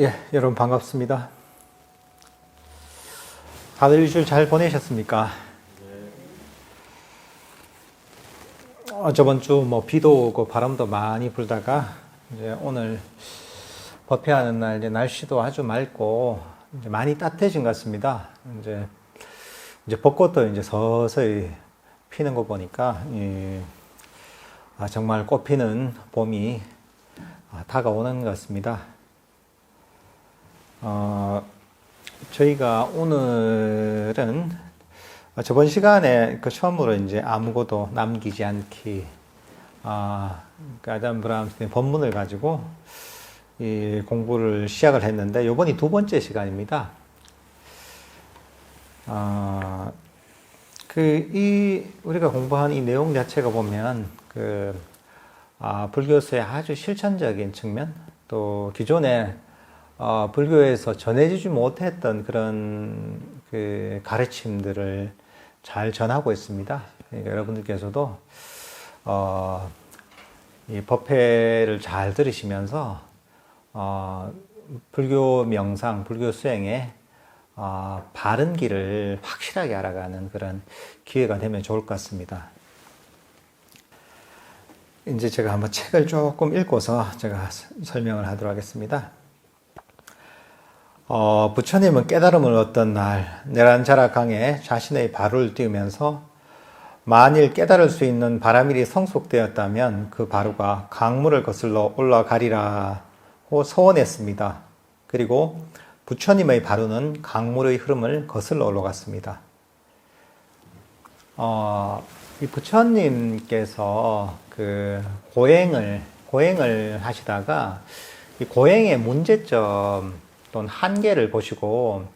예, 여러분 반갑습니다. 다들 일주일 잘 보내셨습니까? 저번 주 비도 오고 바람도 많이 불다가 이제 오늘 법회하는 날 이제 날씨도 아주 맑고 이제 많이 따뜻해진 것 같습니다. 이제 벚꽃도 이제 서서히 피는 거 보니까 정말 꽃피는 봄이 다가오는 것 같습니다. 저희가 오늘은 저번 시간에 처음으로 이제 아무것도 남기지 않기, 아담 브라함스의 본문을 가지고 이 공부를 시작을 했는데, 이번이 두 번째 시간입니다. 우리가 공부한 이 내용 자체가 보면, 불교에서의 아주 실천적인 측면, 또 기존에 불교에서 전해지지 못했던 그런 가르침들을 잘 전하고 있습니다. 그러니까 여러분들께서도 이 법회를 잘 들으시면서 불교 명상, 불교 수행에 바른 길을 확실하게 알아가는 그런 기회가 되면 좋을 것 같습니다. 이제 제가 한번 책을 조금 읽고서 제가 설명을 하도록 하겠습니다. 부처님은 깨달음을 얻던 날 네란자라 강에 자신의 발을 띄우면서 만일 깨달을 수 있는 바라밀이 성숙되었다면 그 바루가 강물을 거슬러 올라가리라고 서원했습니다. 그리고 부처님의 바루는 강물의 흐름을 거슬러 올라갔습니다. 이 부처님께서 고행을 하시다가 이 고행의 문제점 또는 한계를 보시고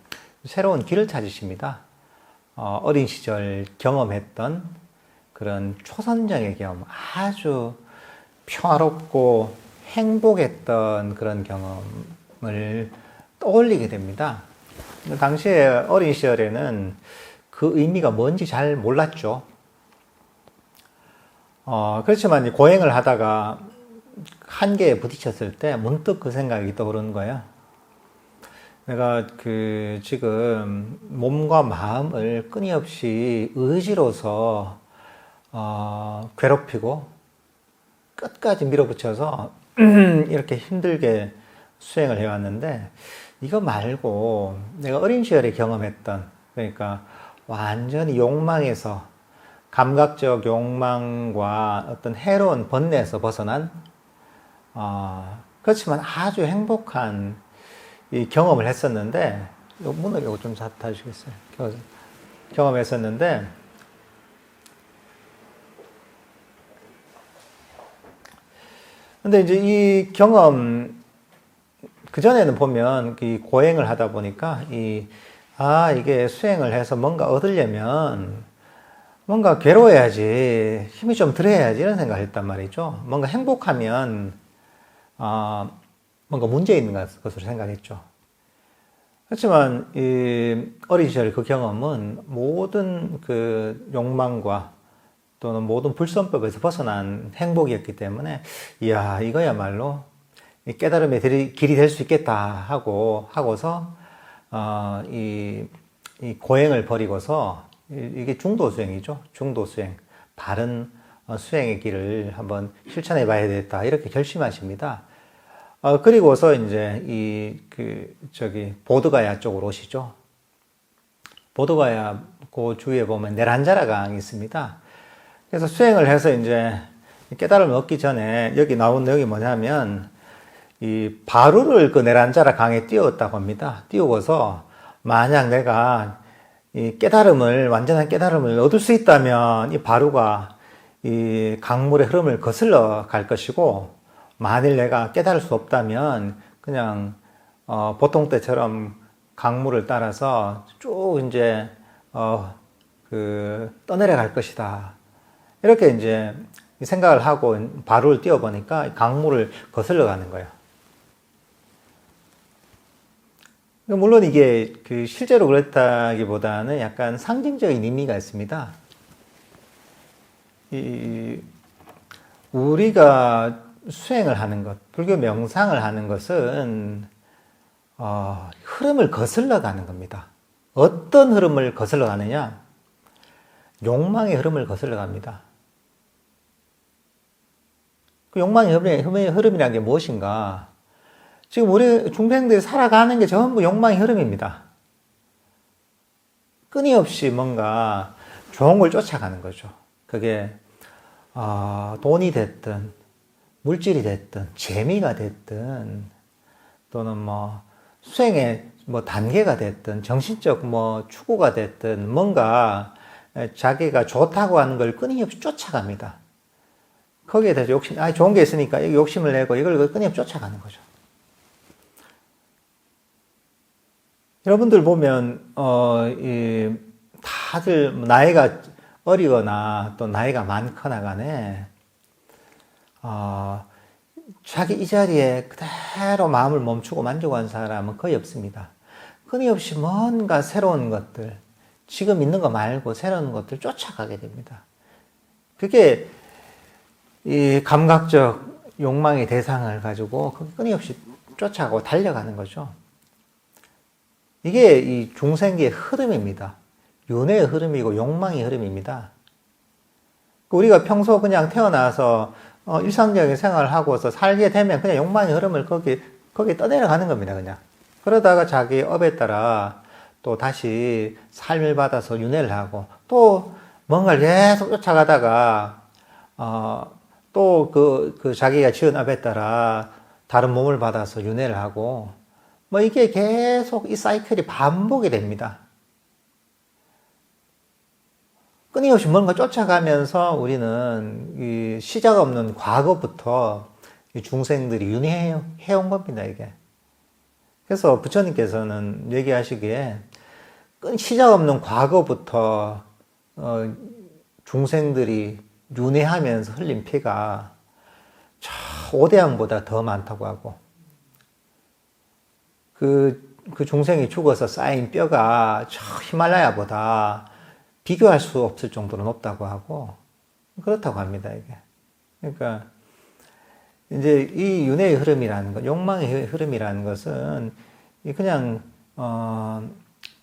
새로운 길을 찾으십니다. 어린 시절 경험했던 그런 초선정의 경험, 아주 평화롭고 행복했던 그런 경험을 떠올리게 됩니다. 당시에 어린 시절에는 그 의미가 뭔지 잘 몰랐죠. 그렇지만 고행을 하다가 한계에 부딪혔을 때 문득 그 생각이 떠오르는 거예요. 내가 지금 몸과 마음을 끊임없이 의지로서 괴롭히고 끝까지 밀어붙여서 이렇게 힘들게 수행을 해왔는데, 이거 말고 내가 어린 시절에 경험했던, 그러니까 완전히 욕망에서, 감각적 욕망과 어떤 해로운 번뇌에서 벗어난 그렇지만 아주 행복한 이 경험을 했었는데, 문을 이거 좀 닫아주시겠어요? 경험했었는데, 근데 이제 이 경험, 그전에는 보면 이 고행을 하다 보니까 이게 수행을 해서 뭔가 얻으려면 뭔가 괴로워야지, 힘이 좀 들어야지, 이런 생각을 했단 말이죠. 뭔가 행복하면, 뭔가 문제 있는 것으로 생각했죠. 그렇지만, 어린 시절 그 경험은 모든 욕망과 또는 모든 불선법에서 벗어난 행복이었기 때문에, 이거야말로 깨달음의 길이 될 수 있겠다 하고서, 이 고행을 버리고서, 이게 중도수행이죠. 중도수행. 바른 수행의 길을 한번 실천해 봐야 되겠다, 이렇게 결심하십니다. 그리고서 이제 보드가야 쪽으로 오시죠. 보드가야 그 주위에 보면 네란자라 강이 있습니다. 그래서 수행을 해서 이제 깨달음을 얻기 전에 여기 나온 내용이 뭐냐면, 이 바루를 네란자라 강에 띄웠다고 합니다. 띄우고서 만약 내가 이 완전한 깨달음을 얻을 수 있다면 이 바루가 이 강물의 흐름을 거슬러 갈 것이고, 만일 내가 깨달을 수 없다면 그냥 보통 때처럼 강물을 따라서 쭉 이제 떠내려 갈 것이다, 이렇게 이제 생각을 하고 바루를 띄워보니까 강물을 거슬러 가는 거예요. 물론 이게 실제로 그렇다기보다는 약간 상징적인 의미가 있습니다. 우리가 수행을 하는 것, 불교 명상을 하는 것은 흐름을 거슬러 가는 겁니다. 어떤 흐름을 거슬러 가느냐? 욕망의 흐름을 거슬러 갑니다. 그 욕망의 흐름이라는 게 무엇인가? 지금 우리 중생들이 살아가는 게 전부 욕망의 흐름입니다. 끊임없이 뭔가 좋은 걸 쫓아가는 거죠. 그게 돈이 됐든 물질이 됐든 재미가 됐든 또는 뭐 수행의 뭐 단계가 됐든 정신적 뭐 추구가 됐든 뭔가 자기가 좋다고 하는 걸 끊임없이 쫓아갑니다. 거기에 대해서 좋은 게 있으니까 여기 욕심을 내고 이걸 끊임없이 쫓아가는 거죠. 여러분들 보면 다들 나이가 어리거나 또 나이가 많거나 간에 자기 이 자리에 그대로 마음을 멈추고 만족한 사람은 거의 없습니다. 끊임없이 뭔가 새로운 것들, 지금 있는 거 말고 새로운 것들 쫓아가게 됩니다. 그게 이 감각적 욕망의 대상을 가지고 끊임없이 쫓아가고 달려가는 거죠. 이게 이 중생기의 흐름입니다. 윤회의 흐름이고 욕망의 흐름입니다. 우리가 평소 그냥 태어나서 일상적인 생활을 하고서 살게 되면 그냥 욕망의 흐름을 거기에 떠내려가는 겁니다, 그냥. 그러다가 자기 업에 따라 또 다시 삶을 받아서 윤회를 하고 또 뭔가를 계속 쫓아가다가 또 그 자기가 지은 업에 따라 다른 몸을 받아서 윤회를 하고 뭐 이게 계속 이 사이클이 반복이 됩니다. 끊임없이 뭔가 쫓아가면서 우리는 이 시작 없는 과거부터 이 중생들이 윤회해온 겁니다, 이게. 그래서 부처님께서는 얘기하시기에 시작 없는 과거부터 중생들이 윤회하면서 흘린 피가 저 오대양보다 더 많다고 하고 그 중생이 죽어서 쌓인 뼈가 저 히말라야보다 비교할 수 없을 정도로 높다고 하고 그렇다고 합니다, 이게. 그러니까 이제 이 윤회의 흐름이라는 것, 욕망의 흐름이라는 것은 그냥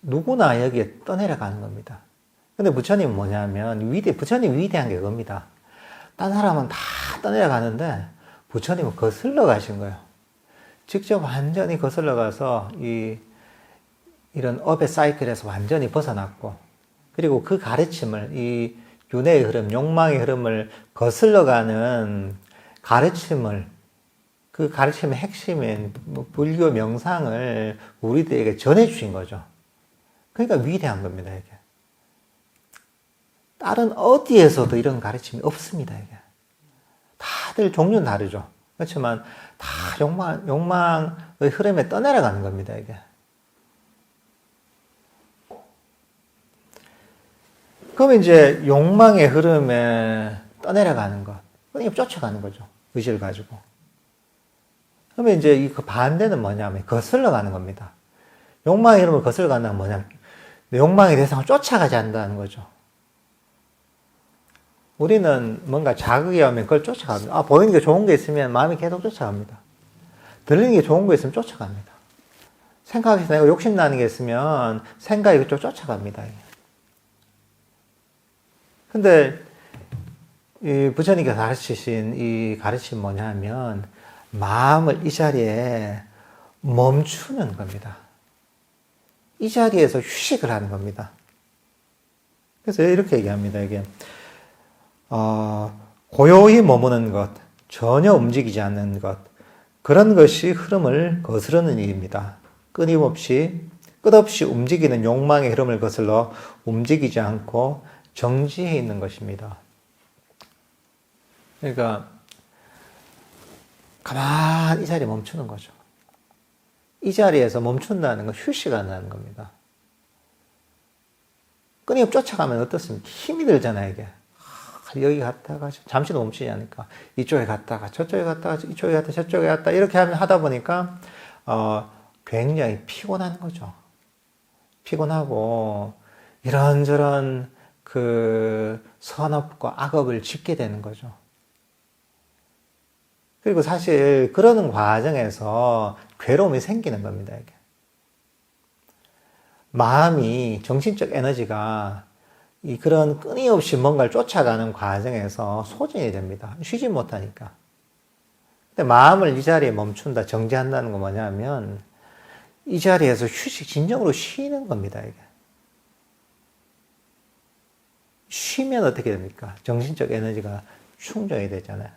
누구나 여기에 떠내려가는 겁니다. 근데 부처님은 뭐냐면 부처님 위대한 게 그겁니다. 딴 사람은 다 떠내려가는데 부처님은 거슬러 가신 거예요. 직접 완전히 거슬러 가서 이런 업의 사이클에서 완전히 벗어났고, 그리고 그 가르침을, 이 윤회의 흐름, 욕망의 흐름을 거슬러 가는 가르침을, 그 가르침의 핵심인 불교 명상을 우리들에게 전해주신 거죠. 그러니까 위대한 겁니다, 이게. 다른 어디에서도 이런 가르침이 없습니다, 이게. 다들 종류는 다르죠. 그렇지만 다 욕망의 흐름에 떠내려가는 겁니다, 이게. 그럼 이제 욕망의 흐름에 떠내려가는 것, 그냥 쫓아가는 거죠. 의지를 가지고. 그러면 이제 그 반대는 뭐냐면 거슬러가는 겁니다. 욕망의 흐름을 거슬러가는 건 뭐냐면 욕망의 대상을 쫓아가지 않는다는 거죠. 우리는 뭔가 자극이 오면 그걸 쫓아갑니다. 보이는 게 좋은 게 있으면 마음이 계속 쫓아갑니다. 들리는 게 좋은 거 있으면 쫓아갑니다. 생각에서 내가 욕심나는 게 있으면 생각이 그쪽 쫓아갑니다. 근데 이 부처님께서 가르치신 이 가르침이 뭐냐면 마음을 이 자리에 멈추는 겁니다. 이 자리에서 휴식을 하는 겁니다. 그래서 이렇게 얘기합니다. 이게 고요히 머무는 것, 전혀 움직이지 않는 것, 그런 것이 흐름을 거스르는 일입니다. 끝없이 움직이는 욕망의 흐름을 거슬러 움직이지 않고 정지해 있는 것입니다. 그러니까 가만히 이 자리에 멈추는 거죠. 이 자리에서 멈춘다는 건 휴식한다는 겁니다. 끊임없이 쫓아가면 어떻습니까? 힘이 들잖아요, 이게. 여기 갔다가 잠시도 멈추지 않으니까 이쪽에 갔다가 저쪽에 갔다가 이쪽에 갔다가 저쪽에 갔다 이렇게 하다 보니까 굉장히 피곤한 거죠. 피곤하고 이런저런 그 선업과 악업을 짓게 되는 거죠. 그리고 사실 그러는 과정에서 괴로움이 생기는 겁니다, 이게. 마음이, 정신적 에너지가 이 그런 끊임없이 뭔가를 쫓아가는 과정에서 소진이 됩니다. 쉬지 못하니까. 근데 마음을 이 자리에 멈춘다, 정지한다는 건 뭐냐면 이 자리에서 진정으로 쉬는 겁니다, 이게. 쉬면 어떻게 됩니까? 정신적 에너지가 충전이 되잖아요.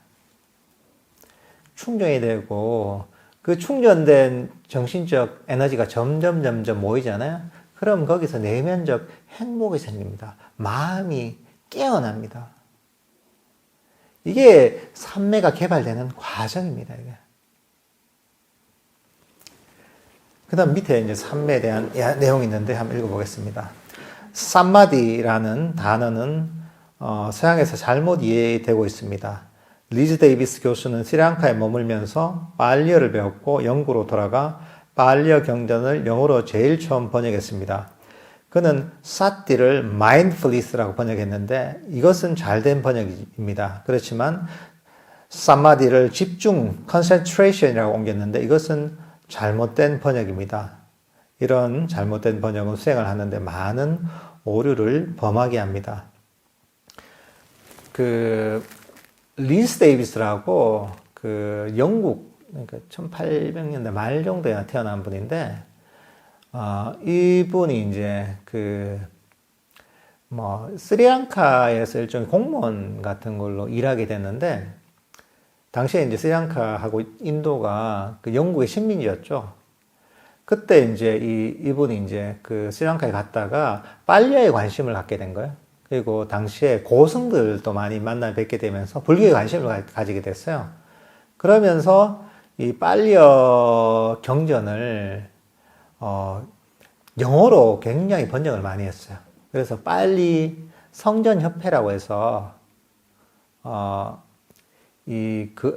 충전이 되고 그 충전된 정신적 에너지가 점점 모이잖아요. 그럼 거기서 내면적 행복이 생깁니다. 마음이 깨어납니다. 이게 삼매가 개발되는 과정입니다. 이게. 그 다음 밑에 이제 삼매에 대한 내용이 있는데 한번 읽어보겠습니다. 삼마디라는 단어는 서양에서 잘못 이해되고 있습니다. 리즈 데이비스 교수는 스리랑카에 머물면서 빨리어를 배웠고 영구로 돌아가 빨리어 경전을 영어로 제일 처음 번역했습니다. 그는 사티를 mindfulness라고 번역했는데 이것은 잘된 번역입니다. 그렇지만 사마디를 집중, concentration이라고 옮겼는데 이것은 잘못된 번역입니다. 이런 잘못된 번역은 수행을 하는데 많은 오류를 범하게 합니다. 리스 데이비스라고 영국, 그러니까 1800년대 말 정도에 태어난 분인데, 이분이 이제 스리랑카에서 일종의 공무원 같은 걸로 일하게 됐는데, 당시에 이제 스리랑카하고 인도가 영국의 식민지였죠. 그때 이제 이분이 이제 스리랑카에 갔다가 빨리어에 관심을 갖게 된 거예요. 그리고 당시에 고승들도 많이 만나 뵙게 되면서 불교에 관심을 가지게 됐어요. 그러면서 이 빨리어 경전을 영어로 굉장히 번역을 많이 했어요. 그래서 빨리 성전협회라고 해서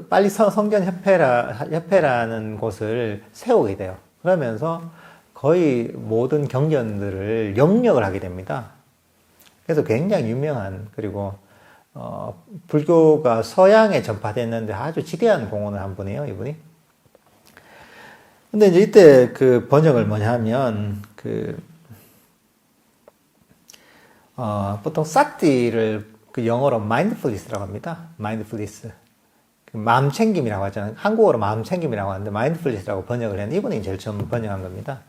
빨리 성전협회라는 곳을 세우게 돼요. 그러면서 거의 모든 경전들을 영역을 하게 됩니다. 그래서 굉장히 유명한, 그리고 불교가 서양에 전파됐는데 아주 지대한 공헌을 한 분이에요, 이분이. 근데 이제 이때 번역을 뭐냐 하면, 보통 사티를 영어로 mindfulness라고 합니다. mindfulness. 마음 챙김이라고 하잖아요. 한국어로 마음 챙김이라고 하는데 mindfulness라고 번역을 했는데 이분이 제일 처음 번역한 겁니다.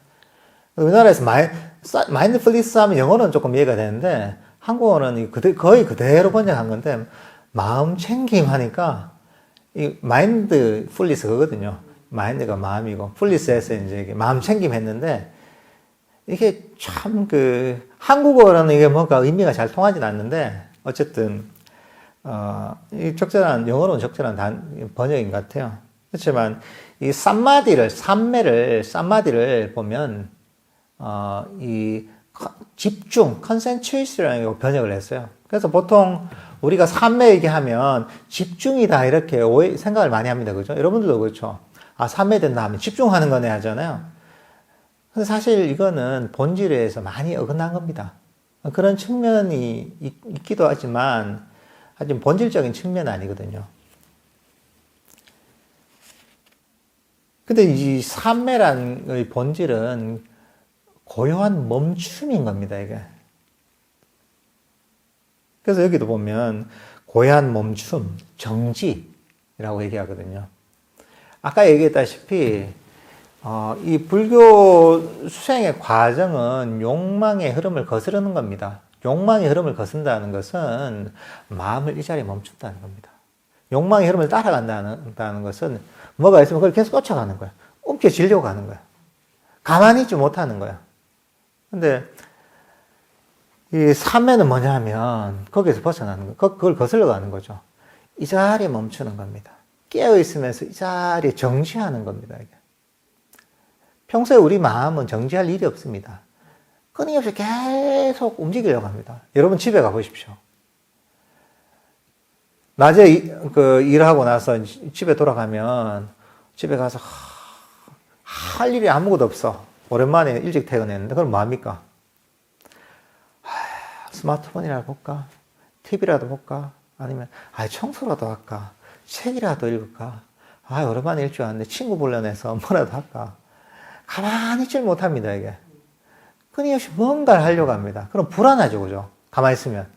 우리나라에서 mindfulness 하면 영어는 조금 이해가 되는데 한국어는 거의 그대로 번역한 건데 마음 챙김 하니까 이 mindfulness 그거거든요. mind가 마음이고 fulness에서 이제 마음 챙김 했는데 이게 참 한국어로는 이게 뭔가 의미가 잘 통하진 않는데 어쨌든 이 영어로는 적절한 번역인 것 같아요. 그렇지만 이 쌈마디를 보면 이 집중, concentration이라고 번역을 했어요. 그래서 보통 우리가 삼매 얘기하면 집중이다 이렇게 생각을 많이 합니다. 그죠? 여러분들도 그렇죠? 삼매 된다 하면 집중하는 거네 하잖아요. 근데 사실 이거는 본질에 의해서 많이 어긋난 겁니다. 그런 측면이 있기도 하지만 하지만 본질적인 측면은 아니거든요. 근데 이 삼매란의 본질은 고요한 멈춤인 겁니다, 이게. 그래서 여기도 보면 고요한 멈춤, 정지라고 얘기하거든요. 아까 얘기했다시피 이 불교 수행의 과정은 욕망의 흐름을 거스르는 겁니다. 욕망의 흐름을 거스른다는 것은 마음을 이 자리에 멈춘다는 겁니다. 욕망의 흐름을 따라간다는 것은 뭐가 있으면 그걸 계속 쫓아가는 거야. 움켜쥐려고 하는 거야. 가만히 있지 못하는 거야. 근데 이 삼매는 뭐냐 하면 거기에서 벗어나는 거야. 그걸 거슬러 가는 거죠. 이 자리에 멈추는 겁니다. 깨어있으면서 이 자리에 정지하는 겁니다. 이게. 평소에 우리 마음은 정지할 일이 없습니다. 끊임없이 계속 움직이려고 합니다. 여러분 집에 가보십시오. 낮에 일하고 나서 집에 돌아가면 집에 가서 할 일이 아무것도 없어. 오랜만에 일찍 퇴근했는데 그럼 뭐합니까? 스마트폰이라도 볼까? TV라도 볼까? 아니면 청소라도 할까? 책이라도 읽을까? 오랜만에 일찍 왔는데 친구 불러내서 뭐라도 할까? 가만히 있질 못합니다, 이게. 끊임없이 뭔가를 하려고 합니다. 그럼 불안하죠, 그죠? 가만히 있으면.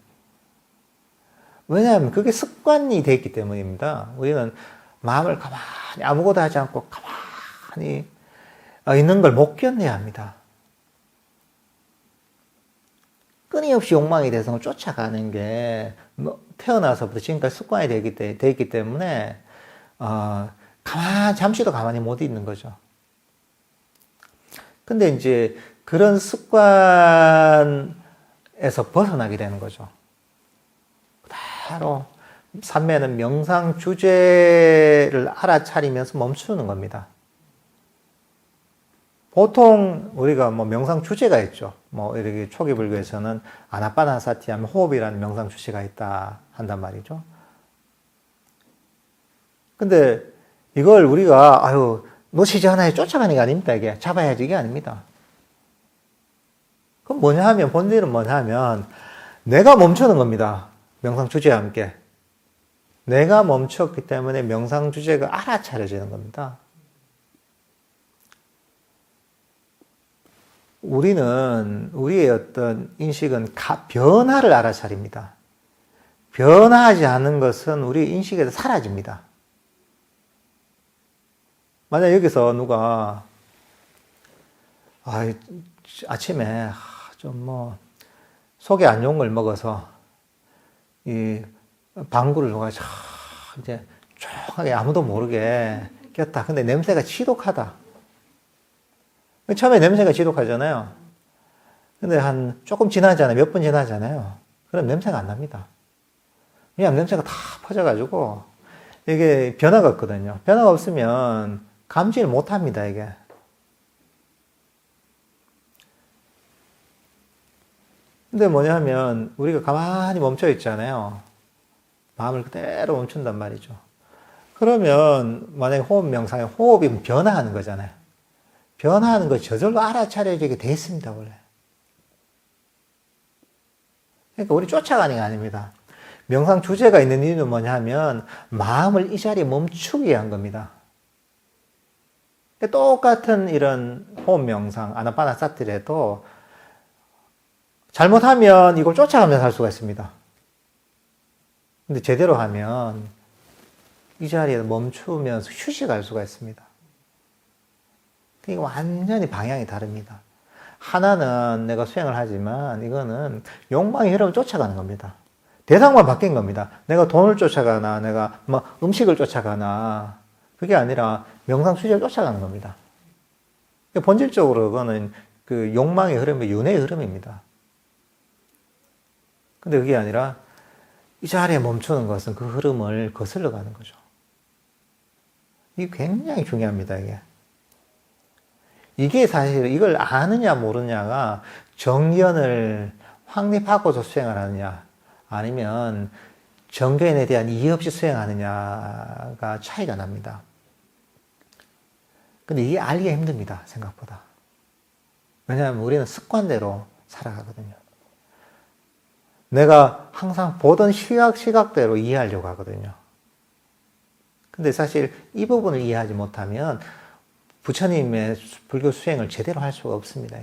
왜냐하면 그게 습관이 되어 있기 때문입니다. 우리는 마음을 가만히 아무것도 하지 않고 가만히 있는 걸 못 견뎌야 합니다. 끊임없이 욕망의 대상을 쫓아가는 게 태어나서부터 지금까지 습관이 되어 있기 때문에 잠시도 가만히 못 있는 거죠. 근데 이제 그런 습관에서 벗어나게 되는 거죠. 바로 삼매는 명상 주제를 알아차리면서 멈추는 겁니다. 보통 우리가 명상 주제가 있죠. 이렇게 초기 불교에서는 아나파나사티 하면 호흡이라는 명상 주제가 있다 한단 말이죠. 근데 이걸 우리가 놓치지 않아야 쫓아가는 게 아닙니다. 이게 잡아야지 이게 아닙니다. 그럼 뭐냐 하면 본질은 뭐냐 하면 내가 멈추는 겁니다. 명상 주제와 함께. 내가 멈췄기 때문에 명상 주제가 알아차려지는 겁니다. 우리의 어떤 인식은 변화를 알아차립니다. 변화하지 않는 것은 우리 인식에서 사라집니다. 만약 여기서 누가, 아침에 속이 안 좋은 걸 먹어서, 이 방구를 누가 이제 조용하게 아무도 모르게 꼈다. 근데 냄새가 지독하다. 처음에 냄새가 지독하잖아요. 근데 조금 지나잖아요. 몇 분 지나잖아요. 그럼 냄새가 안 납니다. 그냥 냄새가 다 퍼져가지고, 이게 변화가 없거든요. 변화가 없으면 감지를 못 합니다, 이게. 근데 뭐냐 하면, 우리가 가만히 멈춰 있잖아요. 마음을 그대로 멈춘단 말이죠. 그러면, 만약에 호흡 명상에 호흡이 변화하는 거잖아요. 변화하는 거 저절로 알아차려지게 돼 있습니다, 원래. 그러니까 우리 쫓아가는 게 아닙니다. 명상 주제가 있는 이유는 뭐냐 하면 마음을 이 자리에 멈추게 위한 겁니다. 똑같은 이런 호흡 명상, 아나파나사티라도 잘못하면 이걸 쫓아가면서 할 수가 있습니다. 근데 제대로 하면 이 자리에 멈추면서 휴식할 수가 있습니다. 그러니까 완전히 방향이 다릅니다. 하나는 내가 수행을 하지만 이거는 욕망의 흐름을 쫓아가는 겁니다. 대상만 바뀐 겁니다. 내가 돈을 쫓아가나, 내가 음식을 쫓아가나, 그게 아니라 명상 수제를 쫓아가는 겁니다. 본질적으로 그거는 그 욕망의 흐름이 윤회의 흐름입니다. 근데 그게 아니라 이 자리에 멈추는 것은 그 흐름을 거슬러 가는 거죠. 이게 굉장히 중요합니다, 이게. 이게 사실 이걸 아느냐 모르냐가 정견을 확립하고서 수행을 하느냐 아니면 정견에 대한 이해 없이 수행하느냐가 차이가 납니다. 근데 이게 알기가 힘듭니다, 생각보다. 왜냐하면 우리는 습관대로 살아가거든요. 내가 항상 보던 시각대로 이해하려고 하거든요. 근데 사실 이 부분을 이해하지 못하면 부처님의 불교 수행을 제대로 할 수가 없습니다.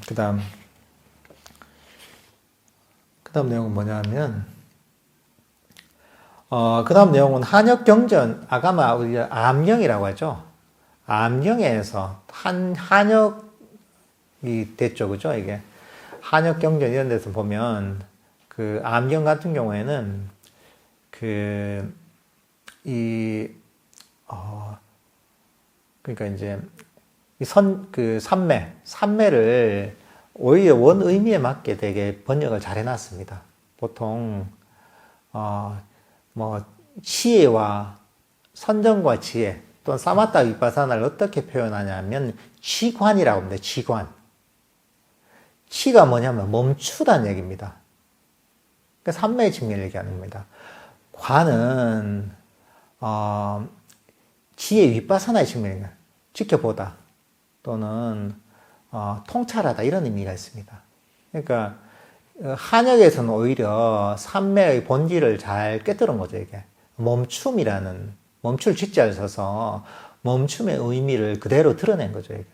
그 다음 내용은 뭐냐 하면, 그 다음 내용은 한역경전, 아가마, 우리가 암경이라고 하죠. 암경에서 한역이 됐죠. 그죠? 이게. 한역경전 이런 데서 보면, 그 암경 같은 경우에는 그러니까 이제, 삼매를 오히려 원 의미에 맞게 되게 번역을 잘 해놨습니다. 보통, 지혜와, 선정과 지혜, 또는 사마타 위파사나를 어떻게 표현하냐면, 치관이라고 합니다. 치관. 치가 뭐냐면 멈추다는 얘기입니다. 그러니까 삼매의 측면을 얘기하는 겁니다. 관은 지혜 위파사나의 측면입니다. 지켜보다 또는 통찰하다 이런 의미가 있습니다. 그러니까 한역에서는 오히려 삼매의 본질을 잘 꿰뚫은 거죠. 이게 멈춤이라는 멈출 지자를 써서 멈춤의 의미를 그대로 드러낸 거죠. 이게.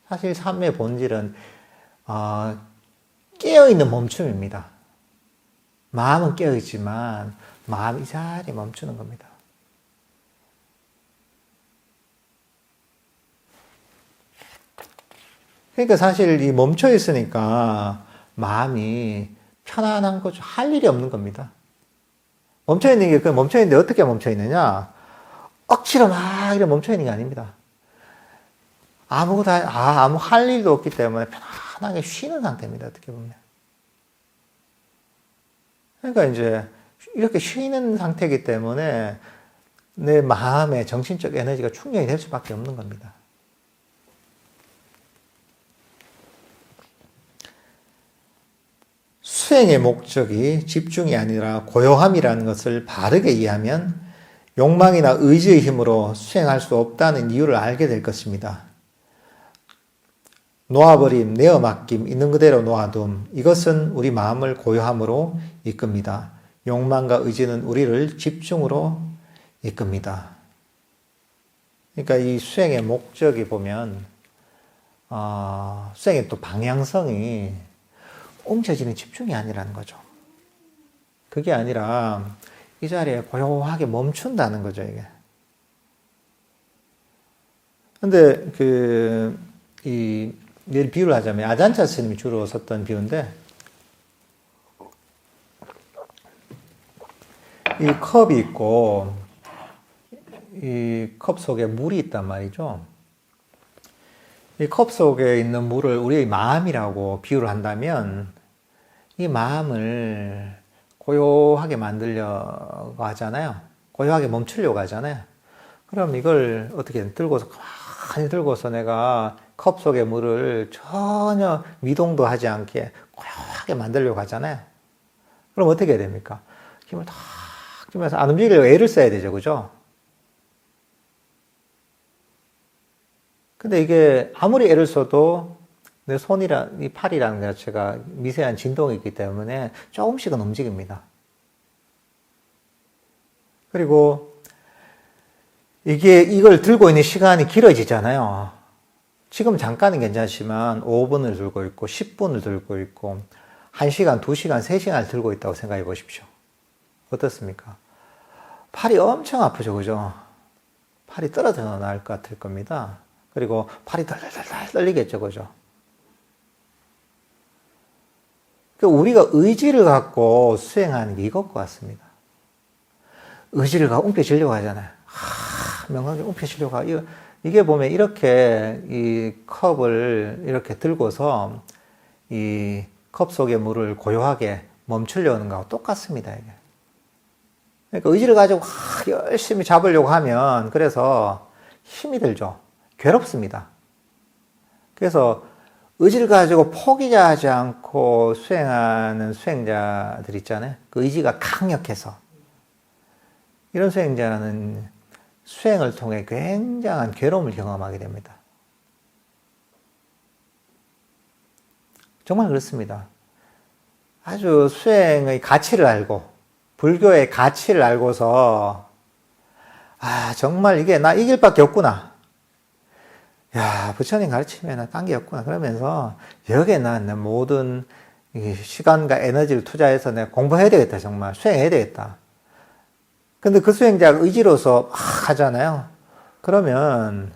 사실 삶의 본질은 깨어있는 멈춤입니다. 마음은 깨어있지만 마음이 이 자리에 멈추는 겁니다. 그러니까 사실 이 멈춰 있으니까 마음이 편안한 거죠. 할 일이 없는 겁니다. 멈춰 있는 게, 멈춰 있는데 어떻게 멈춰 있느냐? 억지로 막 이렇게 멈춰 있는 게 아닙니다. 아무 할 일도 없기 때문에 편안하게 쉬는 상태입니다. 어떻게 보면. 그러니까 이제 이렇게 쉬는 상태이기 때문에 내 마음의 정신적 에너지가 충전이 될 수밖에 없는 겁니다. 수행의 목적이 집중이 아니라 고요함이라는 것을 바르게 이해하면 욕망이나 의지의 힘으로 수행할 수 없다는 이유를 알게 될 것입니다. 놓아버림, 내어맡김, 있는 그대로 놓아둠, 이것은 우리 마음을 고요함으로 이끕니다. 욕망과 의지는 우리를 집중으로 이끕니다. 그러니까 이 수행의 목적이 보면 수행의 또 방향성이 옮겨지는 집중이 아니라는 거죠. 그게 아니라 이 자리에 고요하게 멈춘다는 거죠, 이게. 근데 예를 비유를 하자면 아잔차 스님이 주로 썼던 비유인데, 이 컵이 있고 이 컵 속에 물이 있단 말이죠. 이 컵 속에 있는 물을 우리의 마음이라고 비유를 한다면 이 마음을 고요하게 만들려고 하잖아요. 고요하게 멈추려고 하잖아요. 그럼 이걸 어떻게 들고서 가만히 들고서 내가 컵 속의 물을 전혀 미동도 하지 않게 고요하게 만들려고 하잖아요. 그럼 어떻게 해야 됩니까? 힘을 탁 주면서 안 움직이려고 애를 써야 되죠. 그죠? 근데 이게 아무리 애를 써도 내 이 팔이라는 것 자체가 미세한 진동이 있기 때문에 조금씩은 움직입니다. 그리고 이걸 들고 있는 시간이 길어지잖아요. 지금 잠깐은 괜찮지만 5분을 들고 있고 10분을 들고 있고 1시간, 2시간, 3시간을 들고 있다고 생각해 보십시오. 어떻습니까? 팔이 엄청 아프죠. 그죠? 팔이 떨어져 나갈 것 같을 겁니다. 그리고 팔이 덜덜덜 떨리겠죠. 그죠? 우리가 의지를 갖고 수행하는 게 이것 같습니다. 의지를 갖고 움켜쥐려고 하잖아요. 명확하게 움켜쥐려고 하고. 이게 보면 이렇게 이 컵을 이렇게 들고서 이 컵 속의 물을 고요하게 멈추려는 거하고 똑같습니다. 이게. 그러니까 의지를 가지고 열심히 잡으려고 하면 그래서 힘이 들죠. 괴롭습니다. 그래서 의지를 가지고 포기하지 않고 수행하는 수행자들 있잖아요. 그 의지가 강력해서. 이런 수행자는 수행을 통해 굉장한 괴로움을 경험하게 됩니다. 정말 그렇습니다. 아주 수행의 가치를 알고, 불교의 가치를 알고서, 정말 이게 나 이 길밖에 없구나. 야, 부처님 가르치면 딴 게 없구나. 그러면서, 여기에 난 모든 시간과 에너지를 투자해서 내가 공부해야 되겠다. 정말. 수행해야 되겠다. 근데 그 수행자가 의지로서 막 하잖아요. 그러면,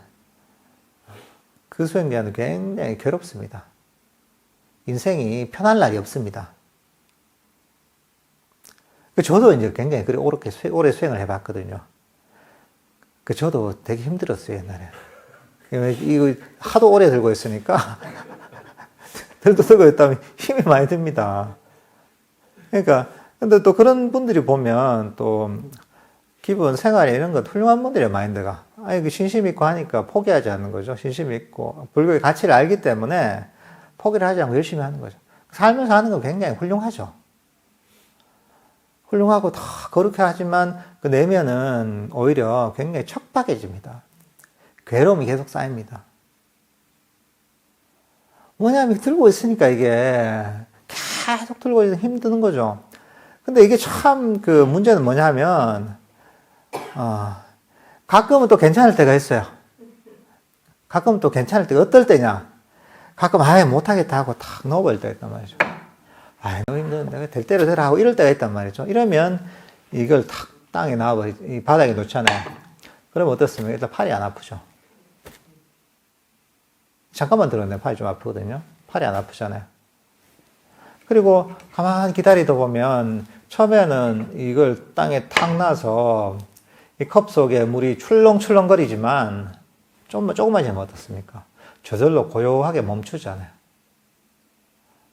그 수행자는 굉장히 괴롭습니다. 인생이 편할 날이 없습니다. 저도 이제 굉장히 오래 수행을 해봤거든요. 저도 되게 힘들었어요, 옛날에. 이거 하도 오래 들고 있으니까, 들고 있다면 힘이 많이 듭니다. 그러니까, 근데 또 그런 분들이 보면 또, 기본 생활에 이런 것 훌륭한 분들이에요, 마인드가. 신심 있고 하니까 포기하지 않는 거죠. 신심 있고, 불교의 가치를 알기 때문에 포기를 하지 않고 열심히 하는 거죠. 살면서 하는 건 굉장히 훌륭하죠. 훌륭하고 다 그렇게 하지만 그 내면은 오히려 굉장히 척박해집니다. 괴로움이 계속 쌓입니다. 뭐냐면 들고 있으니까 이게 계속 들고 있으면 힘드는 거죠. 근데 이게 참 문제는 뭐냐면 가끔은 또 괜찮을 때가 있어요. 가끔은 또 괜찮을 때가 어떨 때냐? 가끔 아예 못하겠다 하고 탁 넣어버릴 때가 있단 말이죠. 아예 너무 힘든데 내가 될 대로 되라 하고 이럴 때가 있단 말이죠. 이러면 이걸 탁 땅에 이 바닥에 놓잖아요. 그러면 어떻습니까? 일단 팔이 안 아프죠. 잠깐만 들었는데 팔이 좀 아프거든요. 팔이 안 아프잖아요. 그리고 가만히 기다리다 보면 처음에는 이걸 땅에 탁 놔서 이 컵 속에 물이 출렁출렁거리지만 조금만 지나면 어떻습니까? 저절로 고요하게 멈추잖아요.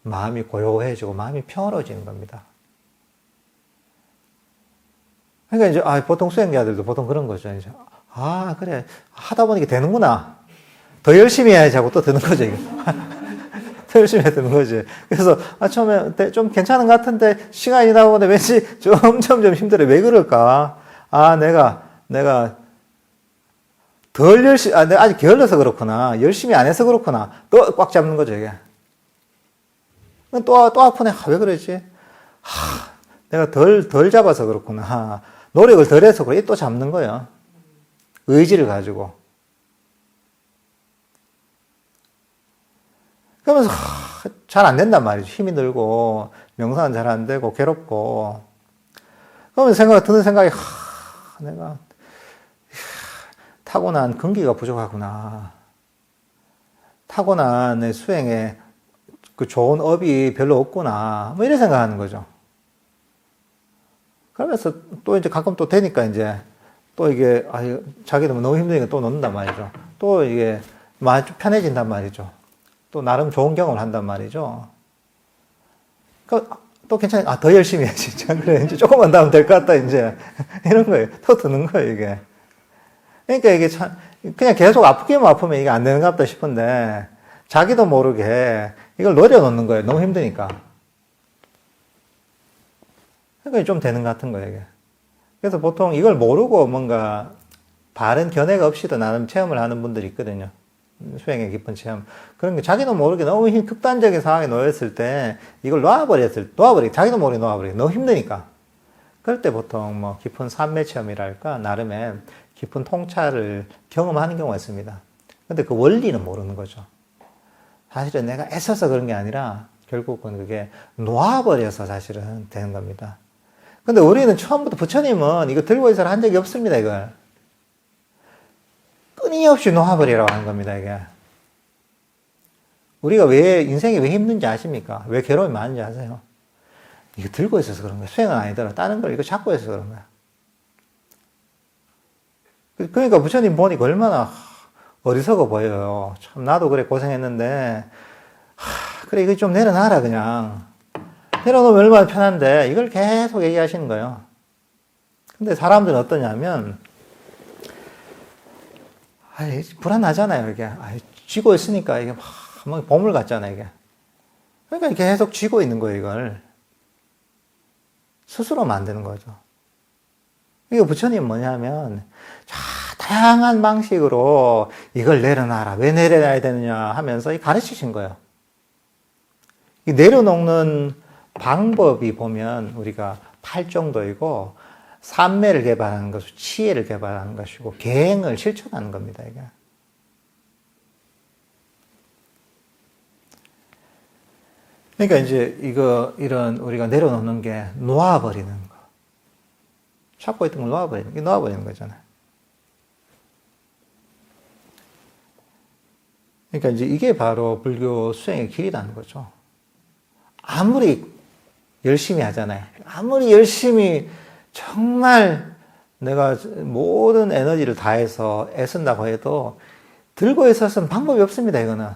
마음이 고요해지고 마음이 평화로워지는 겁니다. 그러니까 이제 보통 수행자들도 보통 그런 거죠. 이제 그래 하다 보니까 되는구나. 더 열심히 해야지 하고 또 드는 거죠. 이게. 더 열심히 해야 되는 거지. 그래서 처음에 좀 괜찮은 것 같은데 시간이 지나고 보면 왠지 점점 힘들어. 왜 그럴까? 내가 덜 열심히, 내가 아직 게을러서 그렇구나. 열심히 안 해서 그렇구나. 또 꽉 잡는 거죠, 이게. 또 아프네. 왜 그러지? 내가 덜 잡아서 그렇구나. 노력을 덜 해서 그래. 또 잡는 거예요. 의지를 가지고. 그러면서, 잘 안 된단 말이죠. 힘이 들고, 명상은 잘 안 되고, 괴롭고. 그러면서 드는 생각이, 내가, 타고난 근기가 부족하구나. 타고난 내 수행에 그 좋은 업이 별로 없구나. 뭐 이런 생각하는 거죠. 그러면서 또 이제 가끔 또 되니까 이제 또 이게 자기도 너무 힘드니까 또 놓는단 말이죠. 또 이게 많이 좀 편해진단 말이죠. 또 나름 좋은 경험을 한단 말이죠. 또 괜찮아. 더 열심히 해, 진짜. 그래. 이제 조금만 더 하면 될 것 같다, 이제. 이런 거예요. 또 드는 거예요, 이게. 그러니까 이게 참, 그냥 계속 아프면 이게 안 되는 것 같다 싶은데, 자기도 모르게 이걸 노려놓는 거예요. 너무 힘드니까. 그러니까 좀 되는 것 같은 거예요, 이게. 그래서 보통 이걸 모르고 뭔가 바른 견해가 없이도 나름 체험을 하는 분들이 있거든요. 수행의 깊은 체험. 그런 게 자기도 모르게 너무 극단적인 상황에 놓였을 때 이걸 자기도 모르게 놓아버리게. 너무 힘드니까. 그럴 때 보통 뭐 깊은 삼매 체험이랄까, 나름의 깊은 통찰을 경험하는 경우가 있습니다. 근데 그 원리는 모르는 거죠. 사실은 내가 애써서 그런 게 아니라 결국은 그게 놓아버려서 사실은 되는 겁니다. 근데 우리는 처음부터 부처님은 이거 들고 있어라 한 적이 없습니다, 이걸. 끊임없이 놓아버리라고 하는 겁니다, 이게. 우리가 인생이 왜 힘든지 아십니까? 왜 괴로움이 많은지 아세요? 이거 들고 있어서 그런 거야. 수행은 아니더라. 다른 걸 이거 잡고 있어서 그런 거야. 그러니까 부처님 보니까 얼마나 어리석어 보여요. 참, 나도 그래 고생했는데, 그래, 이거 좀 내려놔라, 그냥. 내려놓으면 얼마나 편한데, 이걸 계속 얘기하시는 거예요. 근데 사람들은 어떠냐면, 불안하잖아요, 이게. 쥐고 있으니까 이게 막 보물 같잖아요, 이게. 그러니까 계속 쥐고 있는 거예요, 이걸. 스스로 만드는 거죠. 이게 부처님 뭐냐면, 다양한 방식으로 이걸 내려놔라. 왜 내려놔야 되느냐 하면서 가르치신 거예요. 이 내려놓는 방법이 보면 우리가 8정도이고, 삼매를 개발하는 것이고, 치예를 개발하는 것이고, 계행을 실천하는 겁니다, 이게. 그러니까 이제 이런 우리가 내려놓는 게 놓아버리는 거. 잡고 있던 걸 놓아버리는 거잖아요. 그러니까 이제 이게 바로 불교 수행의 길이라는 거죠. 아무리 열심히 하잖아요. 아무리 열심히 정말 내가 모든 에너지를 다해서 애쓴다고 해도 들고 있어서는 방법이 없습니다, 이거는.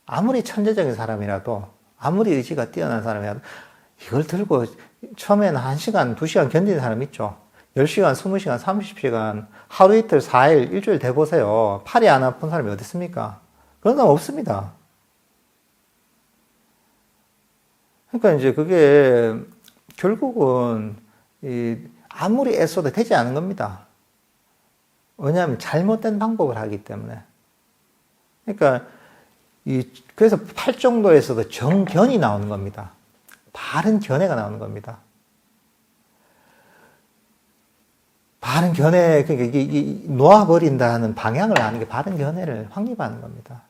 아무리 천재적인 사람이라도, 아무리 의지가 뛰어난 사람이라도, 이걸 들고 처음에는 1시간, 2시간 견디는 사람 있죠. 10시간, 20시간, 30시간, 하루 이틀, 4일, 일주일 돼보세요. 팔이 안 아픈 사람이 어디 있습니까? 그런 사람 없습니다. 그러니까 이제 그게 결국은 아무리 애써도 되지 않은 겁니다. 왜냐하면 잘못된 방법을 하기 때문에. 그러니까 그래서 8정도에서도 정견이 나오는 겁니다. 바른 견해가 나오는 겁니다. 바른 견해, 그러니까 이게 놓아버린다는 방향을 아는 게 바른 견해를 확립하는 겁니다.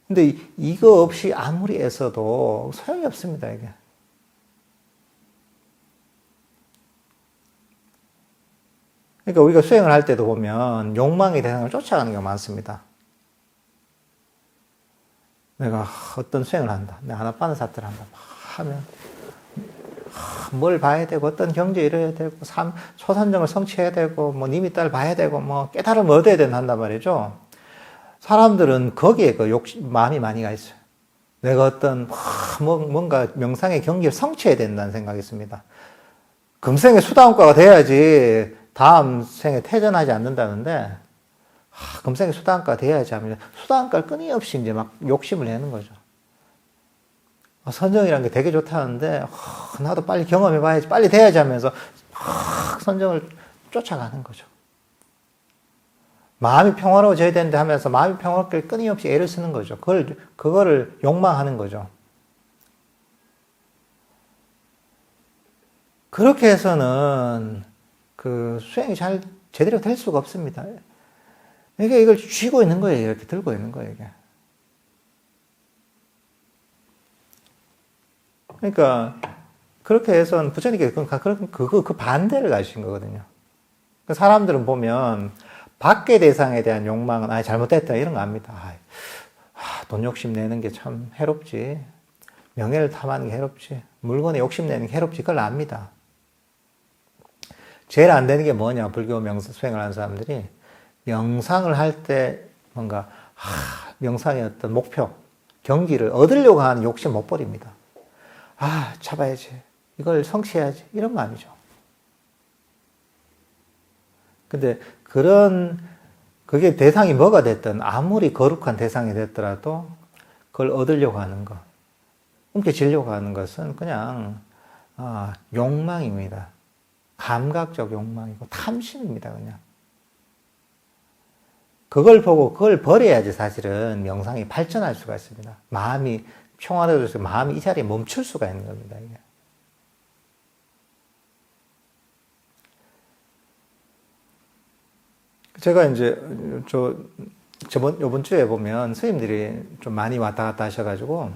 근데 이거 없이 아무리 애써도 소용이 없습니다, 이게. 그러니까 우리가 수행을 할 때도 보면 욕망의 대상을 쫓아가는 경우가 많습니다. 내가 어떤 수행을 한다. 내가 하나빠는 사태를 한다. 하면 뭘 봐야 되고 어떤 경제 이뤄야 되고 초산정을 성취해야 되고 뭐 님이 딸 봐야 되고 뭐 깨달음을 얻어야 된다 한단 말이죠. 사람들은 거기에 그 마음이 많이 가 있어요. 내가 어떤 뭔가 명상의 경지를 성취해야 된다는 생각이 있습니다. 금생의 수다원가가 돼야지 다음 생에 퇴전하지 않는다는데 금생의 수다원가가 돼야지 하면 수다원가를 끊임없이 이제 막 욕심을 내는 거죠. 선정이라는 게 되게 좋다는데 나도 빨리 경험해봐야지 빨리 돼야지 하면서 선정을 쫓아가는 거죠. 마음이 평화로워져야 되는데 하면서 마음이 평화롭게 끊임없이 애를 쓰는 거죠. 그거를 욕망하는 거죠. 그렇게 해서는 그 수행이 잘 제대로 될 수가 없습니다. 이게 이걸 쥐고 있는 거예요. 이렇게 들고 있는 거예요. 이게. 그러니까 그렇게 해서는 부처님께 그 반대를 가신 거거든요. 사람들은 보면 밖의 대상에 대한 욕망은 잘못됐다 이런 거 압니다. 돈 욕심 내는 게 참 해롭지. 명예를 탐하는 게 해롭지. 물건에 욕심 내는 게 해롭지. 그걸 압니다. 제일 안 되는 게 뭐냐? 불교 명상 수행을 하는 사람들이 명상을 할 때 뭔가 명상의 어떤 목표, 경기를 얻으려고 하는 욕심 못 버립니다. 잡아야지. 이걸 성취해야지. 이런 마음이죠. 근데 그게 대상이 뭐가 됐든 아무리 거룩한 대상이 됐더라도 그걸 얻으려고 하는 것, 움켜쥐려고 하는 것은 그냥 욕망입니다. 감각적 욕망이고 탐심입니다. 그냥. 그걸 보고 그걸 버려야지 사실은 명상이 발전할 수가 있습니다. 마음이 평화로워져서 마음이 이 자리에 멈출 수가 있는 겁니다. 이게. 제가 이제 요번 주에 보면 스님들이 좀 많이 왔다 갔다 하셔가지고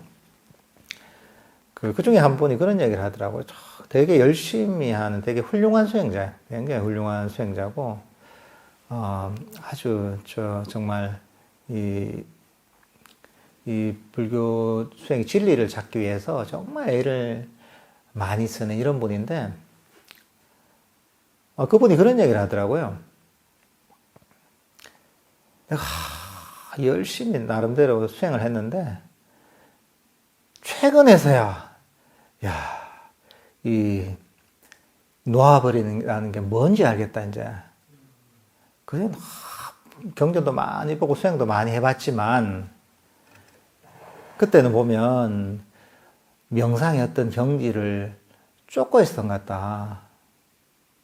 그 중에 한 분이 그런 얘기를 하더라고요. 되게 열심히 하는 되게 훌륭한 수행자예요. 굉장히 훌륭한 수행자고 아주 정말 이 불교 수행 진리를 찾기 위해서 정말 애를 많이 쓰는 이런 분인데 그분이 그런 얘기를 하더라고요. 내가 열심히 나름대로 수행을 했는데 최근에서야 이 놓아버리는 게 뭔지 알겠다 이제. 그래 경전도 많이 보고 수행도 많이 해봤지만 그때는 보면 명상의 어떤 경지를 쫓고 있었던 것 같다.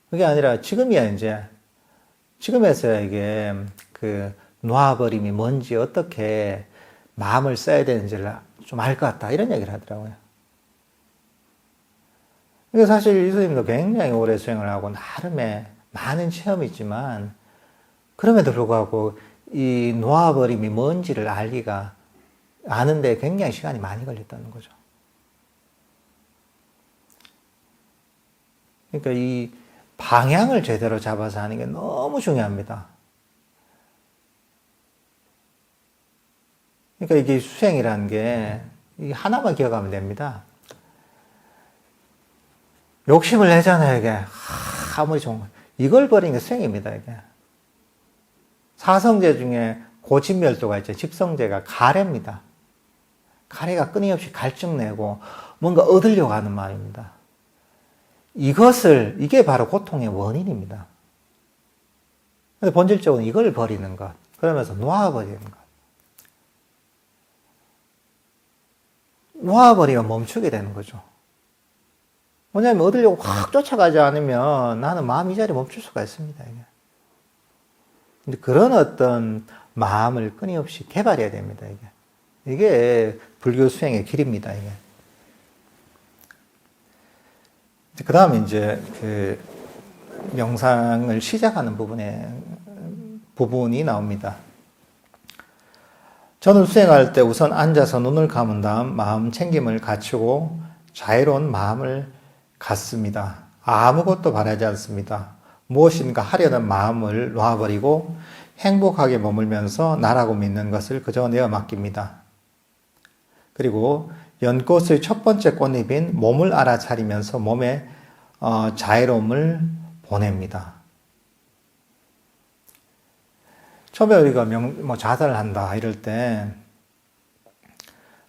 그게 아니라 지금이야 이제. 지금에서야 이게 그 놓아버림이 뭔지 어떻게 마음을 써야 되는지를 좀 알 것 같다. 이런 얘기를 하더라고요. 그러니까 사실 이 스님도 굉장히 오래 수행을 하고 나름의 많은 체험이 있지만 그럼에도 불구하고 이 놓아버림이 뭔지를 아는데 굉장히 시간이 많이 걸렸다는 거죠. 그러니까 이 방향을 제대로 잡아서 하는 게 너무 중요합니다. 그러니까 이게 수행이라는 게 하나만 기억하면 됩니다. 욕심을 내잖아요, 이게. 아무리 좋은 거. 이걸 버리는 게 수행입니다, 이게. 사성제 중에 고집멸도가 있죠. 집성제가 가래입니다. 가래가 끊임없이 갈증 내고 뭔가 얻으려고 하는 마음입니다. 이게 바로 고통의 원인입니다. 근데 본질적으로 이걸 버리는 것. 그러면서 놓아버리는 것. 놓아버리면 멈추게 되는 거죠. 왜냐하면 얻으려고 확 쫓아가지 않으면 나는 마음 이 자리에 멈출 수가 있습니다. 이게. 근데 그런 어떤 마음을 끊임없이 개발해야 됩니다. 이게 불교 수행의 길입니다. 이게. 그 다음에 이제 그 명상을 시작하는 부분이 나옵니다. 전을 수행할 때 우선 앉아서 눈을 감은 다음 마음 챙김을 갖추고 자유로운 마음을 갖습니다. 아무것도 바라지 않습니다. 무엇인가 하려는 마음을 놔버리고 행복하게 머물면서 나라고 믿는 것을 그저 내어 맡깁니다. 그리고 연꽃의 첫 번째 꽃잎인 몸을 알아차리면서 몸에 자유로움을 보냅니다. 처음에 우리가 자살을 한다 이럴 때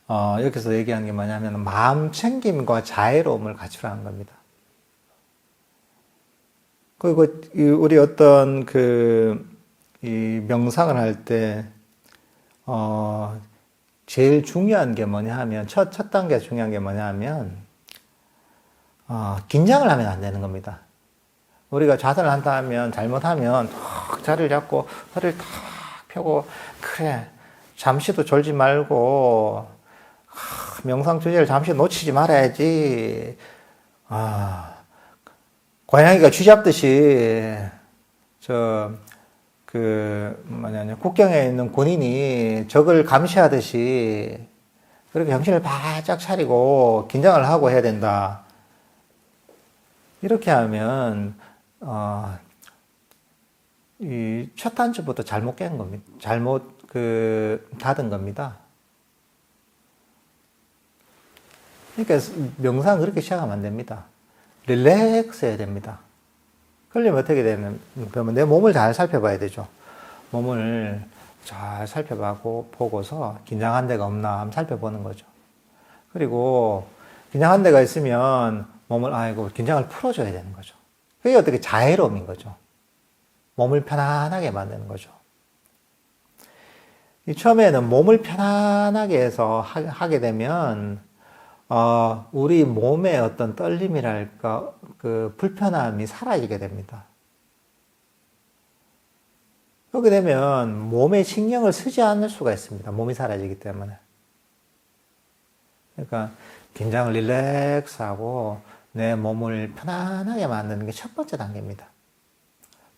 여기서 얘기하는 게 뭐냐면 마음 챙김과 자유로움을 갖추라는 겁니다. 그리고 우리 어떤 이 명상을 할 때 제일 중요한 게 뭐냐 하면 첫 단계 중요한 게 뭐냐 하면 긴장을 하면 안 되는 겁니다. 우리가 자세를 한다 하면 잘못하면 탁 자리를 잡고 허리를 탁 펴고 그래 잠시도 졸지 말고 명상 주제를 잠시 놓치지 말아야지. 고양이가 쥐 잡듯이 국경에 있는 군인이 적을 감시하듯이 그렇게 정신을 바짝 차리고 긴장을 하고 해야 된다. 이렇게 하면 이 첫 단추부터 잘못 깬 겁니다. 잘못 닫은 겁니다. 그러니까 명상 그렇게 시작하면 안 됩니다. 릴렉스 해야 됩니다. 그러려면 어떻게 되는, 그러면 내 몸을 잘 살펴봐야 되죠. 몸을 잘 보고서 긴장한 데가 없나 한번 살펴보는 거죠. 그리고 긴장한 데가 있으면 몸을, 긴장을 풀어줘야 되는 거죠. 그게 어떻게 자유로움인 거죠. 몸을 편안하게 만드는 거죠. 처음에는 몸을 편안하게 해서 하게 되면, 우리 몸의 어떤 떨림이랄까, 불편함이 사라지게 됩니다. 그렇게 되면 몸에 신경을 쓰지 않을 수가 있습니다. 몸이 사라지기 때문에. 그러니까, 긴장을 릴렉스하고 내 몸을 편안하게 만드는 게 첫 번째 단계입니다.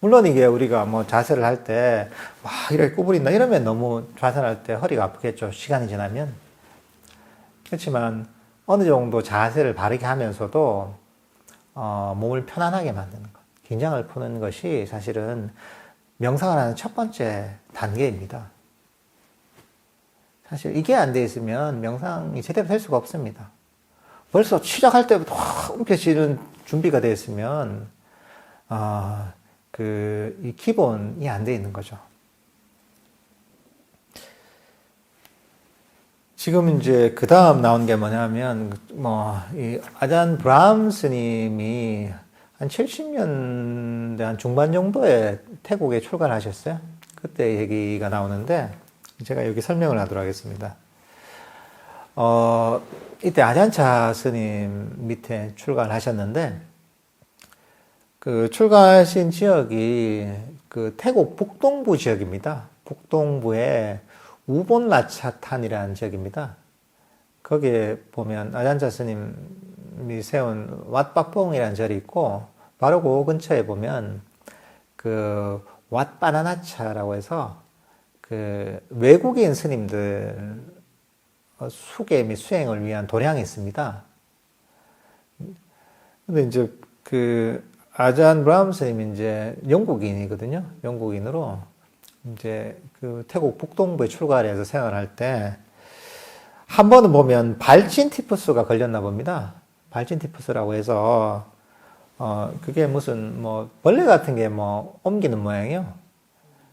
물론 이게 우리가 자세를 할 때 막 이렇게 구부린다 이러면 너무 자세를 할 때 허리가 아프겠죠. 시간이 지나면. 그렇지만 어느 정도 자세를 바르게 하면서도 몸을 편안하게 만드는 것, 긴장을 푸는 것이 사실은 명상을 하는 첫 번째 단계입니다. 사실 이게 안 돼 있으면 명상이 제대로 될 수가 없습니다. 벌써 시작할 때부터 움켜쥐는 준비가 되어 있으면 이 기본이 안 돼 있는 거죠. 지금 이제 그 다음 나온 게 뭐냐면 이 아잔 브라함 스님이 한 70년대 한 중반 정도에 태국에 출가를 하셨어요. 그때 얘기가 나오는데 제가 여기 설명을 하도록 하겠습니다. 이때 아잔차 스님 밑에 출가를 하셨는데 출가하신 지역이 태국 북동부 지역입니다. 북동부에 우본라차탄이라는 지역입니다. 거기에 보면 아잔차 스님이 세운 왓바뽕이라는 절이 있고 바로 그 근처에 보면 왓바나나차라고 해서 외국인 스님들 수계 및 수행을 위한 도량이 있습니다. 근데 이제 아잔 브라함 스님이 이제 영국인이거든요. 영국인으로 이제 태국 북동부에 출가를 해서 생활할 때 한 번은 보면 발진 티푸스가 걸렸나 봅니다. 발진 티푸스라고 해서 그게 무슨 벌레 같은 게 옮기는 모양이에요.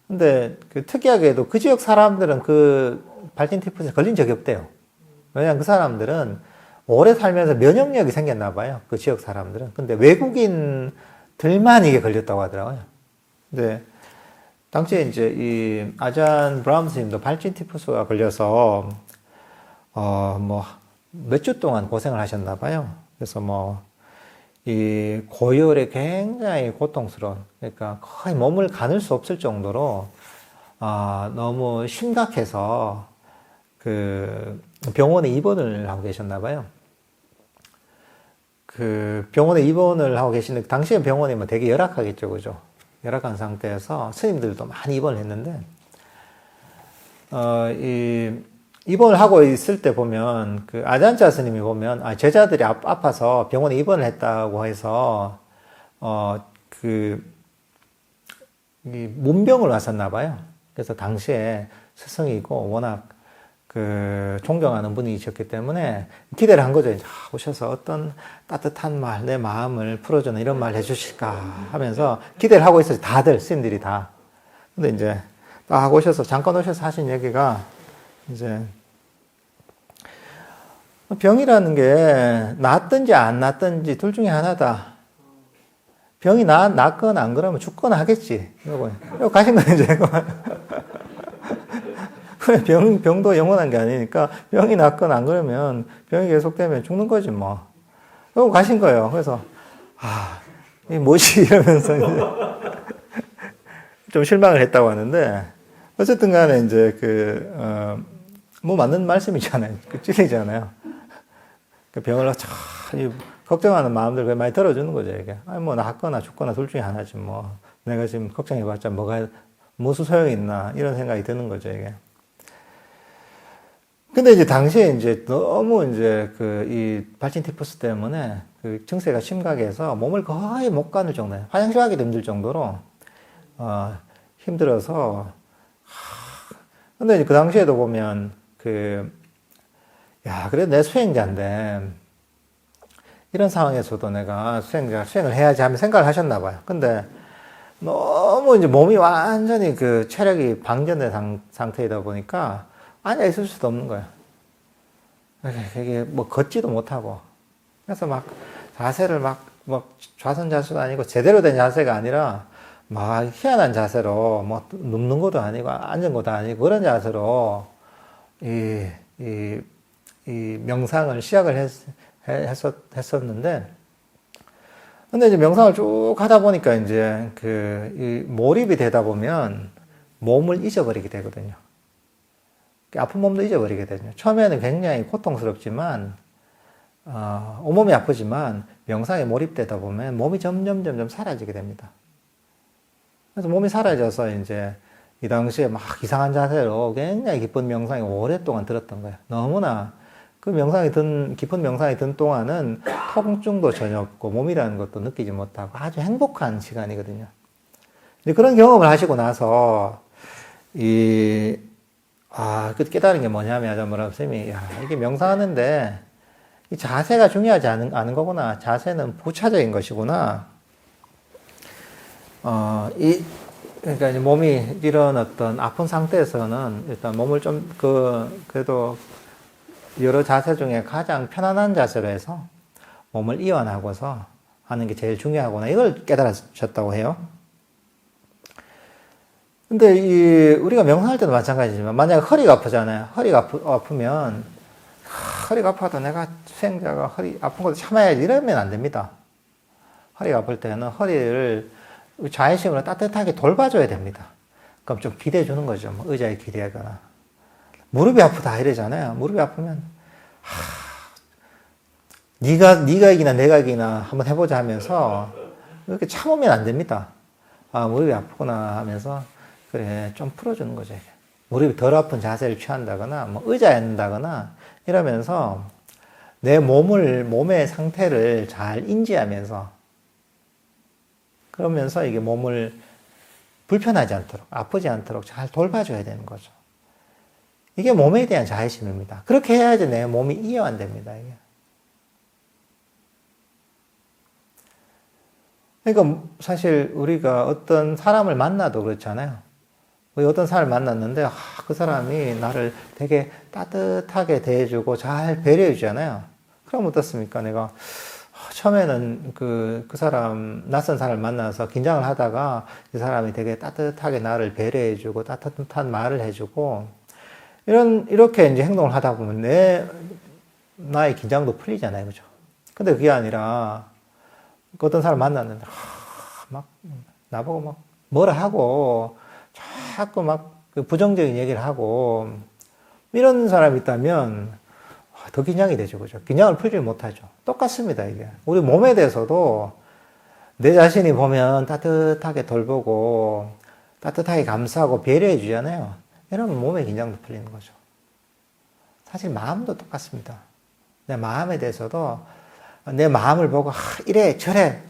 근데 특이하게도 그 지역 사람들은 발진 티푸스에 걸린 적이 없대요. 왜냐하면 그 사람들은 오래 살면서 면역력이 생겼나 봐요. 그 지역 사람들은. 근데 외국인들만 이게 걸렸다고 하더라고요. 근데 당시에 이제 이 아잔 브라함 스님도 발진 티푸스가 걸려서 몇 주 동안 고생을 하셨나 봐요. 그래서 이 고열에 굉장히 고통스러운, 그러니까 거의 몸을 가눌 수 없을 정도로 너무 심각해서 병원에 입원을 하고 계셨나 봐요. 그 병원에 입원을 하고 계시는데, 당시에 병원이 뭐 되게 열악하겠죠, 그죠? 열악한 상태에서 스님들도 많이 입원을 했는데, 입원을 하고 있을 때 보면, 그 아잔차 스님이 보면, 제자들이 아파서 병원에 입원을 했다고 해서, 이 문병을 왔었나 봐요. 그래서 당시에 스승이고 워낙 그 존경하는 분이셨기 때문에 기대를 한 거죠. 이제 오셔서 어떤 따뜻한 말, 내 마음을 풀어주는 이런 말 해주실까 하면서 기대를 하고 있어요. 다들, 스님들이 다. 근데 이제 딱 오셔서, 잠깐 오셔서 하신 얘기가 이제 병이라는 게 낫든지 안 낫든지 둘 중에 하나다. 병이 낫거나 안 그러면 죽거나 하겠지. 이러고 가신 거예요, 이제. 병도 영원한 게 아니니까 병이 낫거나 안 그러면 병이 계속되면 죽는 거지, 뭐. 이러고 가신 거예요. 그래서, 이게 뭐지? 이러면서 이제 좀 실망을 했다고 하는데, 어쨌든 간에 이제 뭐 맞는 말씀이잖아요. 찔리잖아요. 그 병을 걱정하는 마음들 많이 들어주는 거죠, 이게. 뭐, 낫거나 죽거나 둘 중에 하나지, 뭐. 내가 지금 걱정해봤자 무슨 소용이 있나, 이런 생각이 드는 거죠, 이게. 근데 이제 당시에 이제 너무 이제 이 발진 티푸스 때문에 그 증세가 심각해서 몸을 거의 못 가눌 정도예요. 화장실 가기도 힘들 정도로, 힘들어서. 근데 이제 그 당시에도 보면, 그래도 내 수행자인데, 이런 상황에서도 내가 수행을 해야지 하면 생각을 하셨나 봐요. 근데 너무 이제 몸이 완전히 체력이 방전된 상태이다 보니까 앉아 있을 수도 없는 거예요. 이게 뭐 걷지도 못하고. 그래서 막 자세를 좌선 자세도 아니고 제대로 된 자세가 아니라 막 희한한 자세로 뭐 눕는 것도 아니고 앉은 것도 아니고 그런 자세로 이 명상을 시작을 했었는데, 근데 이제 명상을 쭉 하다 보니까 이제 이 몰입이 되다 보면 몸을 잊어버리게 되거든요. 아픈 몸도 잊어버리게 되죠. 처음에는 굉장히 고통스럽지만, 온몸이 아프지만 명상에 몰입되다 보면 몸이 점점 사라지게 됩니다. 그래서 몸이 사라져서 이제 이 당시에 막 이상한 자세로 굉장히 깊은 명상이 오랫동안 들었던 거예요. 너무나 깊은 명상이 든 동안은 통증도 전혀 없고 몸이라는 것도 느끼지 못하고 아주 행복한 시간이거든요. 그런 경험을 하시고 나서, 깨달은 게 뭐냐면, 아자모라 스님이, 이게 명상하는데, 이 자세가 중요하지 않은 거구나. 자세는 부차적인 것이구나. 그러니까 이제 몸이 이런 어떤 아픈 상태에서는 일단 몸을 좀, 그래도 여러 자세 중에 가장 편안한 자세로 해서 몸을 이완하고서 하는 게 제일 중요하구나. 이걸 깨달으셨다고 해요. 근데 우리가 명상할 때도 마찬가지지만, 만약에 허리가 아프잖아요. 허리가 아프면, 허리가 아파도 내가 수행자가 허리 아픈 것도 참아야지 이러면 안 됩니다. 허리가 아플 때는 허리를 자의식으로 따뜻하게 돌봐줘야 됩니다. 그럼 좀 기대주는 거죠. 뭐 의자에 기대거나. 무릎이 아프다 이러잖아요. 무릎이 아프면, 네가 이기나 내가 이기나 한번 해보자 하면서, 이렇게 참으면 안 됩니다. 무릎이 아프구나 하면서, 그래, 좀 풀어주는 거죠. 무릎이 덜 아픈 자세를 취한다거나, 뭐 의자에 앉는다거나, 이러면서 내 몸의 상태를 잘 인지하면서, 그러면서 이게 몸을 불편하지 않도록, 아프지 않도록 잘 돌봐줘야 되는 거죠. 이게 몸에 대한 자애심입니다. 그렇게 해야지 내 몸이 이완됩니다, 이게. 그러니까 사실 우리가 어떤 사람을 만나도 그렇잖아요. 어떤 사람을 만났는데, 그 사람이 나를 되게 따뜻하게 대해주고 잘 배려해주잖아요. 그럼 어떻습니까? 내가 처음에는 그 사람, 낯선 사람을 만나서 긴장을 하다가 이 사람이 되게 따뜻하게 나를 배려해주고 따뜻한 말을 해주고, 이렇게 이제 행동을 하다 보면 나의 긴장도 풀리잖아요. 그죠? 근데 그게 아니라, 어떤 사람을 만났는데, 나보고 뭐라 하고, 자꾸 부정적인 얘기를 하고, 이런 사람이 있다면, 더 긴장이 되죠. 그죠? 긴장을 풀지 못하죠. 똑같습니다, 이게. 우리 몸에 대해서도 내 자신이 보면 따뜻하게 돌보고, 따뜻하게 감싸고 배려해 주잖아요. 이러면 몸의 긴장도 풀리는 거죠. 사실 마음도 똑같습니다. 내 마음에 대해서도 내 마음을 보고, 이래, 저래.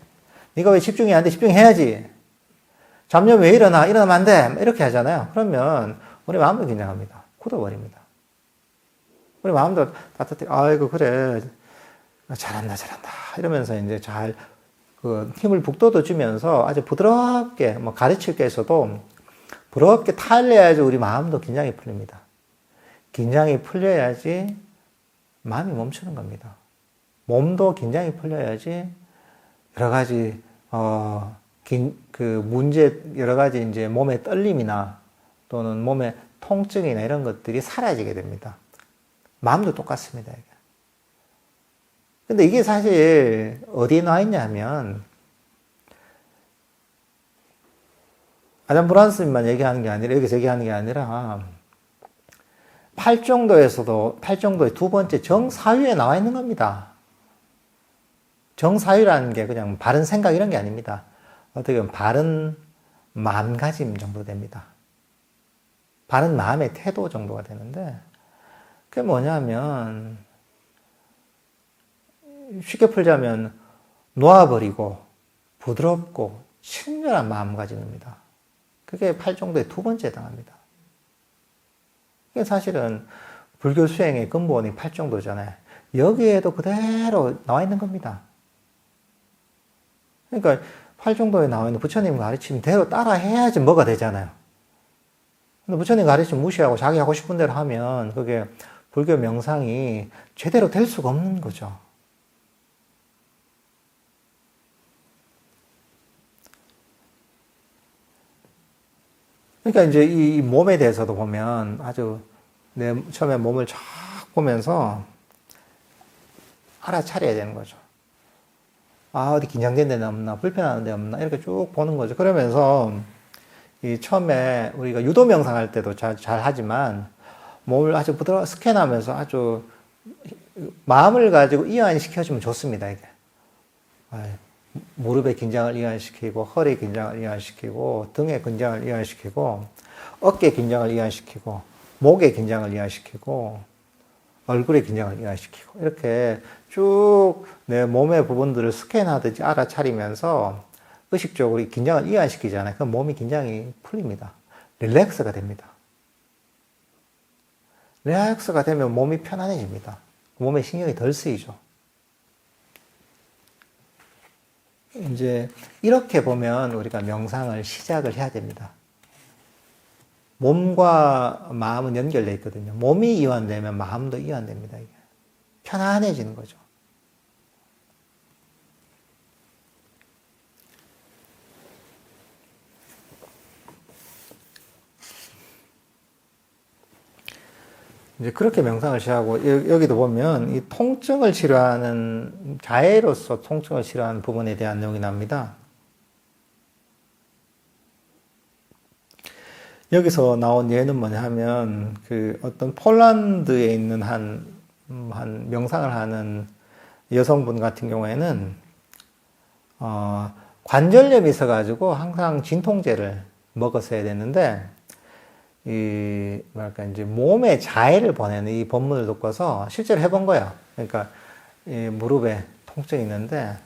네가 왜 집중이 안 돼? 집중해야지. 잡념 왜 일어나? 일어나면 안 돼. 이렇게 하잖아요. 그러면 우리 마음도 긴장합니다. 굳어버립니다. 우리 마음도 따뜻해. 아이고, 그래. 잘한다, 잘한다. 이러면서 이제 잘, 힘을 북돋워 주면서 아주 부드럽게, 뭐 가르칠 게 있어도 부드럽게 타일러야지 우리 마음도 긴장이 풀립니다. 긴장이 풀려야지 마음이 멈추는 겁니다. 몸도 긴장이 풀려야지 여러 가지, 문제, 여러 가지 이제 몸의 떨림이나 또는 몸의 통증이나 이런 것들이 사라지게 됩니다. 마음도 똑같습니다, 이게. 근데 이게 사실 어디에 나와 있냐 하면, 아담 브란스만 얘기하는 게 아니라, 여기서 얘기하는 게 아니라, 팔정도에서도, 팔정도의 두 번째 정사유에 나와 있는 겁니다. 정사유라는 게 그냥 바른 생각 이런 게 아닙니다. 어떻게 보면 바른 마음가짐 정도 됩니다. 바른 마음의 태도 정도가 되는데, 그게 뭐냐면, 쉽게 풀자면, 놓아버리고, 부드럽고, 친절한 마음가짐입니다. 그게 팔정도의 두 번째에 해당합니다. 이게 사실은 불교 수행의 근본이 팔정도잖아요. 여기에도 그대로 나와 있는 겁니다. 그러니까 팔정도에 나와 있는 부처님 가르침대로 따라 해야지 뭐가 되잖아요. 근데 부처님 가르침 무시하고 자기 하고 싶은 대로 하면 그게 불교 명상이 제대로 될 수가 없는 거죠. 그러니까 이제 이 몸에 대해서도 보면 아주 처음에 몸을 쫙 보면서 알아차려야 되는 거죠. 어디 긴장된 데는 없나, 불편한 데 없나, 이렇게 쭉 보는 거죠. 그러면서 이 처음에 우리가 유도 명상할 때도 잘 하지만 몸을 아주 부드러워 스캔하면서 아주 마음을 가지고 이완시켜주면 좋습니다, 이게. 무릎의 긴장을 이완시키고, 허리 긴장을 이완시키고, 등의 긴장을 이완시키고, 어깨 긴장을 이완시키고, 목의 긴장을 이완시키고, 얼굴의 긴장을 이완시키고, 이렇게 쭉 내 몸의 부분들을 스캔하듯이 알아차리면서 의식적으로 긴장을 이완시키잖아요. 그럼 몸이 긴장이 풀립니다. 릴렉스가 됩니다. 릴렉스가 되면 몸이 편안해집니다. 몸에 신경이 덜 쓰이죠. 이제 이렇게 보면 우리가 명상을 시작을 해야 됩니다. 몸과 마음은 연결되어 있거든요. 몸이 이완되면 마음도 이완됩니다. 이게. 편안해지는 거죠. 이제 그렇게 명상을 시작하고, 여기도 보면 이 통증을 치료하는, 자해로서 통증을 치료하는 부분에 대한 내용이 납니다. 여기서 나온 예는 뭐냐 하면, 어떤 폴란드에 있는 한 명상을 하는 여성분 같은 경우에는, 관절염이 있어가지고 항상 진통제를 먹었어야 되는데, 이제 몸에 자해를 보내는 이 법문을 듣고서 실제로 해본 거예요. 그러니까, 무릎에 통증이 있는데,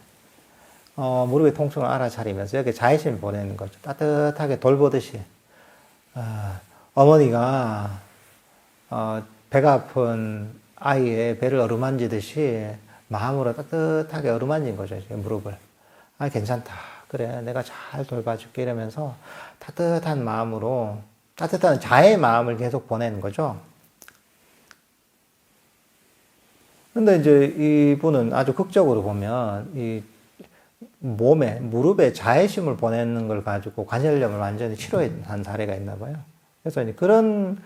무릎의 통증을 알아차리면서 여기 자해심을 보내는 거죠. 따뜻하게 돌보듯이. 어머니가, 배가 아픈 아이의 배를 어루만지듯이 마음으로 따뜻하게 어루만진 거죠. 무릎을. 괜찮다. 그래. 내가 잘 돌봐줄게. 이러면서 따뜻한 마음으로 따뜻한 자의 마음을 계속 보내는 거죠. 근데 이제 이분은 아주 극적으로 보면 이 몸에, 무릎에 자애심을 보내는 걸 가지고 관절염을 완전히 치료한 사례가 있나 봐요. 그래서 이제 그런,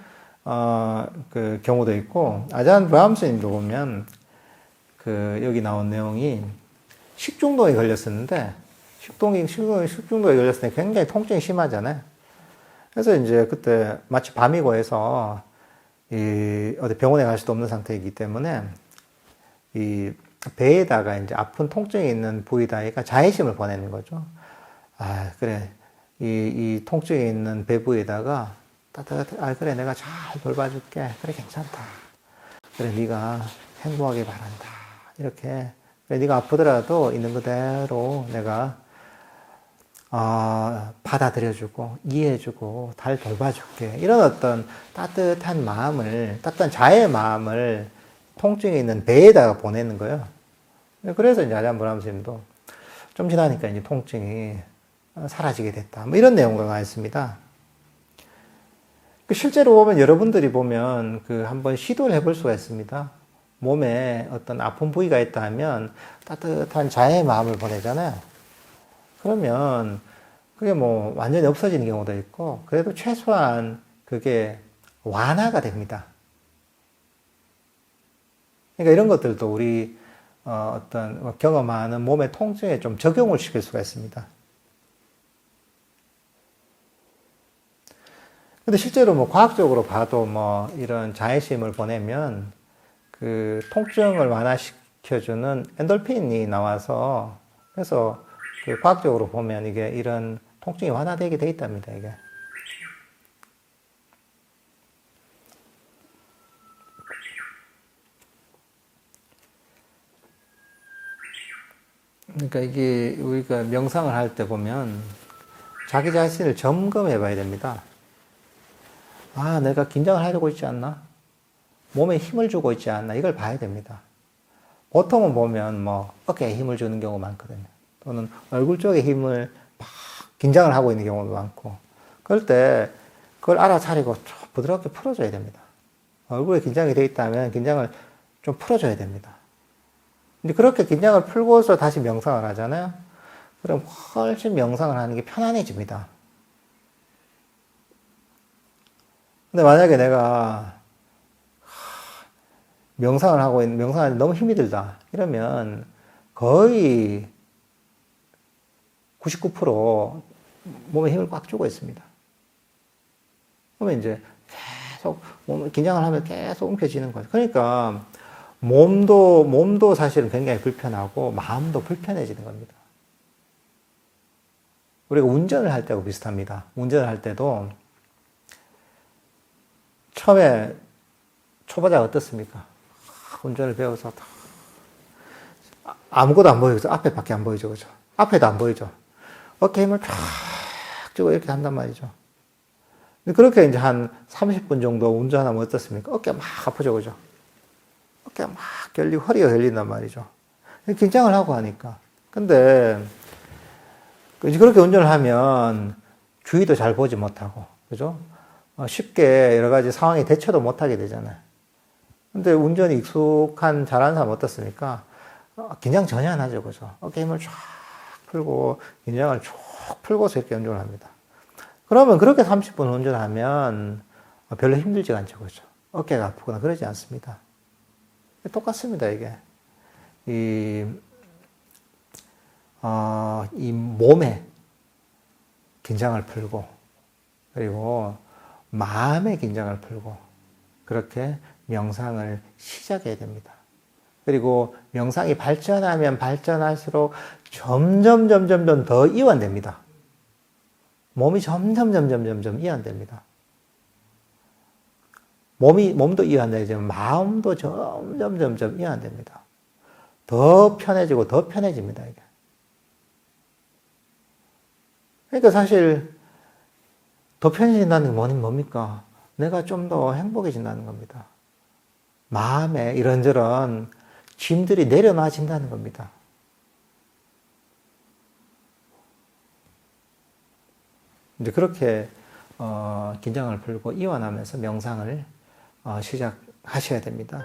경우도 있고, 아잔 브람스님도 보면 여기 나온 내용이 식중독에 걸렸었는데, 식중독에 걸렸을 때 굉장히 통증이 심하잖아요. 그래서 이제 그때 마치 밤이고 해서 어디 병원에 갈 수도 없는 상태이기 때문에 이 배에다가 이제 아픈 통증이 있는 부위에다가 자외심을 보내는 거죠. 아, 그래. 이 통증이 있는 배 부위에다가 따뜻해. 아, 그래. 내가 잘 돌봐줄게. 그래, 괜찮다. 그래, 네가 행복하게 바란다. 이렇게. 그래, 네가 아프더라도 있는 그대로 내가 받아들여주고 이해해주고 잘 돌봐줄게. 이런 어떤 따뜻한 마음을, 따뜻한 자의 마음을 통증이 있는 배에다가 보내는 거예요. 그래서 이제 아잔 브라함 스님도 좀 지나니까 이제 통증이 사라지게 됐다. 뭐 이런 내용과 나있습니다. 실제로 보면 여러분들이 보면 한번 시도를 해볼 수가 있습니다. 몸에 어떤 아픈 부위가 있다 하면 따뜻한 자의 마음을 보내잖아요. 그러면 그게 뭐 완전히 없어지는 경우도 있고, 그래도 최소한 그게 완화가 됩니다. 그러니까 이런 것들도 우리 어떤 경험하는 몸의 통증에 좀 적용을 시킬 수가 있습니다. 근데 실제로 뭐 과학적으로 봐도 뭐 이런 자외심을 보내면 그 통증을 완화시켜주는 엔돌핀이 나와서, 그래서 그 과학적으로 보면 이게 이런 통증이 완화되게 돼 있답니다, 이게. 그러니까 이게 우리가 명상을 할 때 보면 자기 자신을 점검해 봐야 됩니다. 아, 내가 긴장을 하려고 있지 않나? 몸에 힘을 주고 있지 않나? 이걸 봐야 됩니다. 보통은 보면 뭐 어깨에 힘을 주는 경우가 많거든요. 또는 얼굴 쪽에 힘을 막 긴장을 하고 있는 경우도 많고. 그럴 때 그걸 알아차리고 좀 부드럽게 풀어줘야 됩니다. 얼굴에 긴장이 돼 있다면 긴장을 좀 풀어줘야 됩니다. 이제 그렇게 긴장을 풀고서 다시 명상을 하잖아요. 그럼 훨씬 명상을 하는 게 편안해집니다. 근데 만약에 내가 명상하는데 너무 힘이 들다. 이러면 거의 99% 몸에 힘을 꽉 주고 있습니다. 그러면 이제 계속 긴장을 하면 계속 움켜쥐는 거죠. 그러니까 몸도 사실은 굉장히 불편하고 마음도 불편해지는 겁니다. 우리가 운전을 할 때하고 비슷합니다. 운전을 할 때도 처음에 초보자가 어떻습니까? 운전을 배워서 아무것도 안 보이죠. 앞에밖에 안 보이죠. 그죠? 앞에도 안 보이죠. 어깨 힘을 쫙 주고 이렇게 한단 말이죠. 그렇게 이제 한 30분 정도 운전하면 어떻습니까? 어깨가 막 아프죠. 그죠? 어깨가 막 결리고 허리가 결린단 말이죠. 긴장을 하고 하니까. 근데 이제 그렇게 운전을 하면 주위도 잘 보지 못하고, 그죠? 쉽게 여러 가지 상황에 대처도 못하게 되잖아요. 근데 운전이 익숙한 잘하는 사람 어떻습니까? 긴장 전혀 안 하죠, 그죠? 어깨 힘을 쫙 풀고 긴장을 쭉 풀고서 이렇게 운전을 합니다. 그러면 그렇게 30분 운전하면 별로 힘들지 않죠, 그죠? 어깨가 아프거나 그러지 않습니다. 똑같습니다, 이게. 이 몸에 긴장을 풀고, 그리고 마음의 긴장을 풀고, 그렇게 명상을 시작해야 됩니다. 그리고 명상이 발전하면 발전할수록 점점 더 이완됩니다. 몸이 점점 이완됩니다. 몸도 이완되지만 마음도 점점 이완됩니다. 더 편해지고 더 편해집니다, 이게. 그러니까 사실 더 편해진다는 게 뭡니까? 내가 좀 더 행복해진다는 겁니다. 마음에 이런저런 짐들이 내려놔진다는 겁니다. 이제 그렇게 긴장을 풀고 이완하면서 명상을 시작하셔야 됩니다.